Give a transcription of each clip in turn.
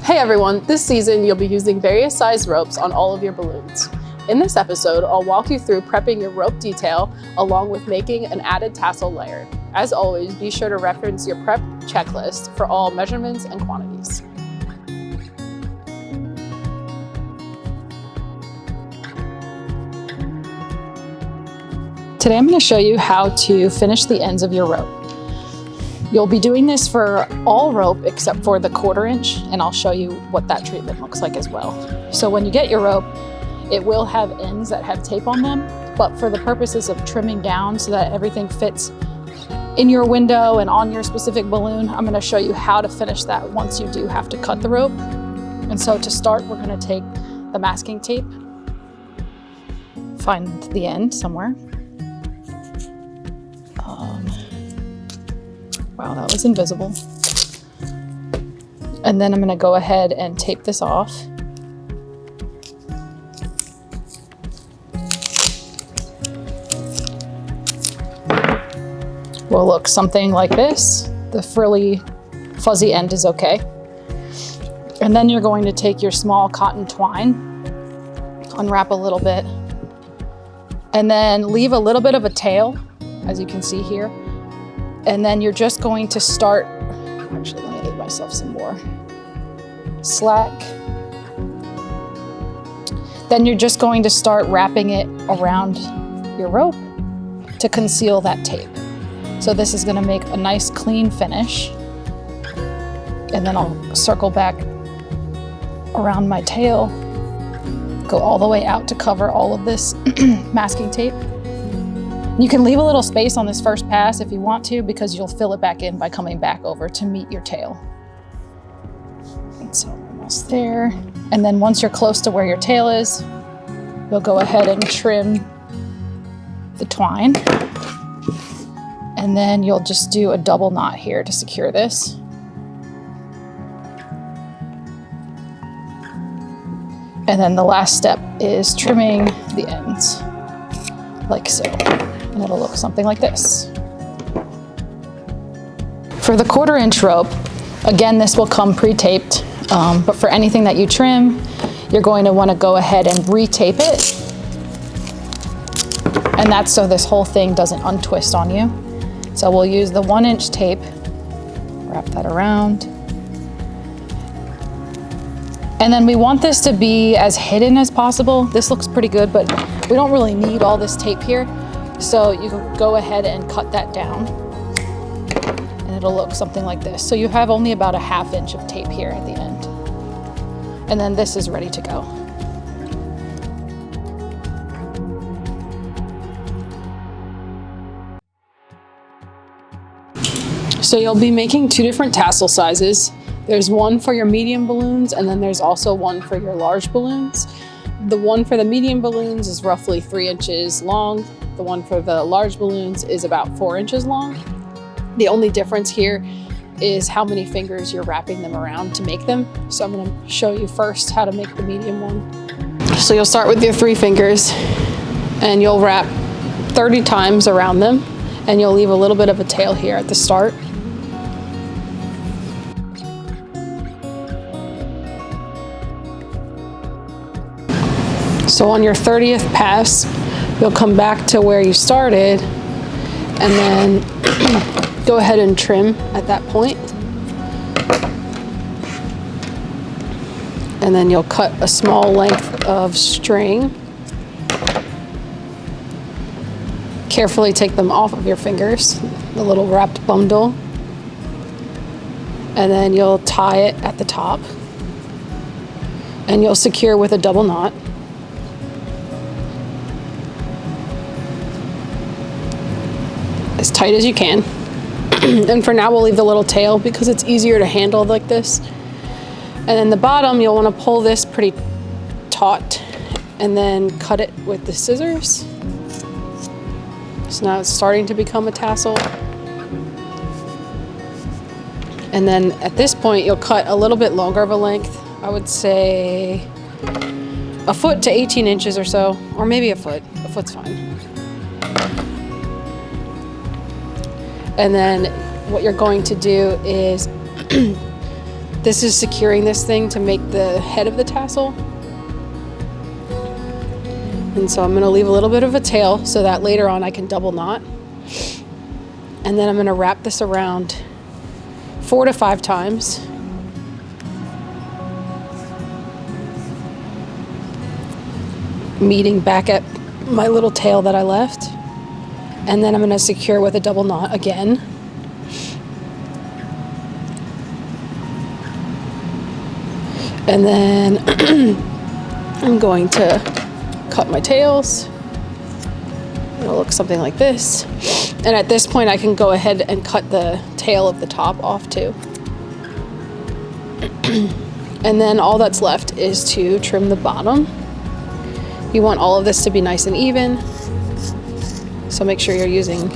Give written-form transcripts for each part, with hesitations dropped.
Hey everyone, this season you'll be using various size ropes on all of your balloons. In this episode, I'll walk you through prepping your rope detail along with making an added tassel layer. As always, be sure to reference your prep checklist for all measurements and quantities. Today I'm going to show you how to finish the ends of your rope. You'll be doing this for all rope except for the 1/4 inch, and I'll show you what that treatment looks like as well. So when you get your rope, it will have ends that have tape on them, but for the purposes of trimming down so that everything fits in your window and on your specific balloon, I'm going to show you how to finish that once you do have to cut the rope. And so to start, we're going to take the masking tape, find the end somewhere. Wow, that was invisible. And then I'm going to go ahead and tape this off. Will look something like this. The frilly, fuzzy end is okay. And then you're going to take your small cotton twine, unwrap a little bit, and then leave a little bit of a tail, as you can see here. And then you're just going to start, actually let me aid myself some more, slack. Then you're just going to start wrapping it around your rope to conceal that tape. So this is gonna make a nice clean finish. And then I'll circle back around my tail, go all the way out to cover all of this masking tape. You can leave a little space on this first pass if you want to, because you'll fill it back in by coming back over to meet your tail. And so almost there. And then once you're close to where your tail is, you'll go ahead and trim the twine. And then you'll just do a double knot here to secure this. And then the last step is trimming the ends, like so. And it'll look something like this. For the 1/4 inch rope, again, this will come pre-taped, but for anything that you trim, you're going to want to go ahead and re-tape it. And that's so this whole thing doesn't untwist on you. So we'll use the 1 inch tape, wrap that around. And then we want this to be as hidden as possible. This looks pretty good, but we don't really need all this tape here. So you can go ahead and cut that down and it'll look something like this. So you have only about a 1/2 inch of tape here at the end. And then this is ready to go. So you'll be making 2 different tassel sizes. There's one for your medium balloons, and then there's also one for your large balloons. The one for the medium balloons is roughly 3 inches long. The one for the large balloons is about 4 inches long. The only difference here is how many fingers you're wrapping them around to make them. So I'm gonna show you first how to make the medium one. So you'll start with your 3 fingers and you'll wrap 30 times around them, and you'll leave a little bit of a tail here at the start. So on your 30th pass, you'll come back to where you started and then go ahead and trim at that point. And then you'll cut a small length of string. Carefully take them off of your fingers, the little wrapped bundle. And then you'll tie it at the top. And you'll secure with a double knot. As tight as you can. And for now we'll leave the little tail because it's easier to handle like this. And then the bottom, you'll want to pull this pretty taut and then cut it with the scissors. So now it's starting to become a tassel. And then at this point you'll cut a little bit longer of a length. I would say 1 foot to 18 inches or so, or maybe a foot. A foot's fine. And then what you're going to do is This is securing this thing to make the head of the tassel. And so I'm gonna leave a little bit of a tail so that later on I can double knot. And then I'm gonna wrap this around 4 to 5 times. Meeting back at my little tail that I left. And then I'm gonna secure with a double knot again. And then I'm going to cut my tails. It'll look something like this. And at this point I can go ahead and cut the tail of the top off too. And then all that's left is to trim the bottom. You want all of this to be nice and even. So make sure you're using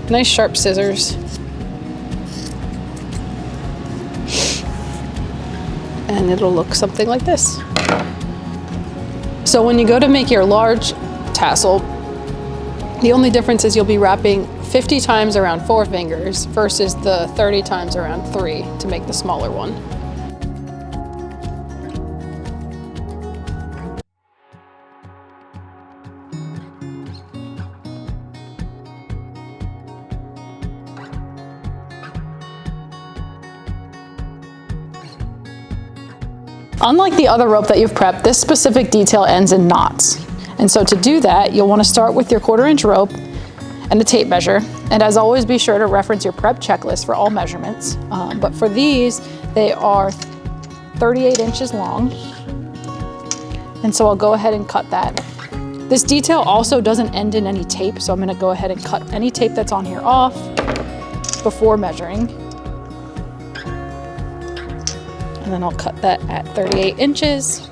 nice sharp scissors. And it'll look something like this. So when you go to make your large tassel, the only difference is you'll be wrapping 50 times around 4 fingers versus the 30 times around 3 to make the smaller one. Unlike the other rope that you've prepped, this specific detail ends in knots. And so to do that, you'll want to start with your 1/4 inch rope and a tape measure. And as always, be sure to reference your prep checklist for all measurements. But for these, they are 38 inches long. And so I'll go ahead and cut that. This detail also doesn't end in any tape, so I'm gonna go ahead and cut any tape that's on here off before measuring. And then I'll cut that at 38 inches.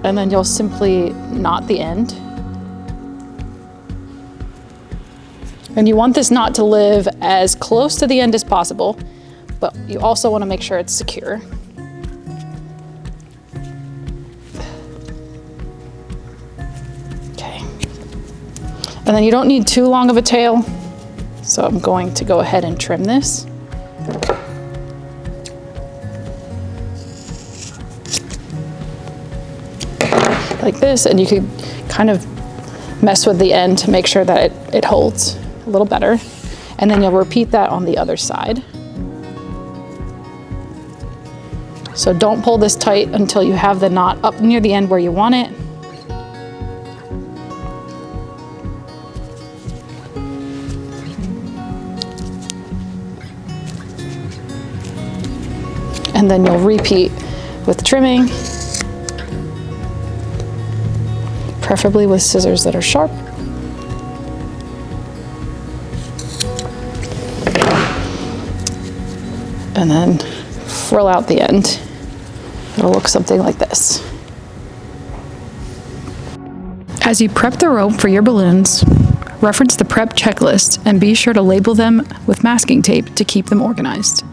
And then you'll simply knot the end. And you want this knot to live as close to the end as possible, but you also want to make sure it's secure. Okay. And then you don't need too long of a tail. So I'm going to go ahead and trim this. Like this, and you could kind of mess with the end to make sure that it holds a little better. And then you'll repeat that on the other side. So don't pull this tight until you have the knot up near the end where you want it. And then you'll repeat with trimming, preferably with scissors that are sharp. And then frill out the end. It'll look something like this. As you prep the rope for your balloons, reference the prep checklist and be sure to label them with masking tape to keep them organized.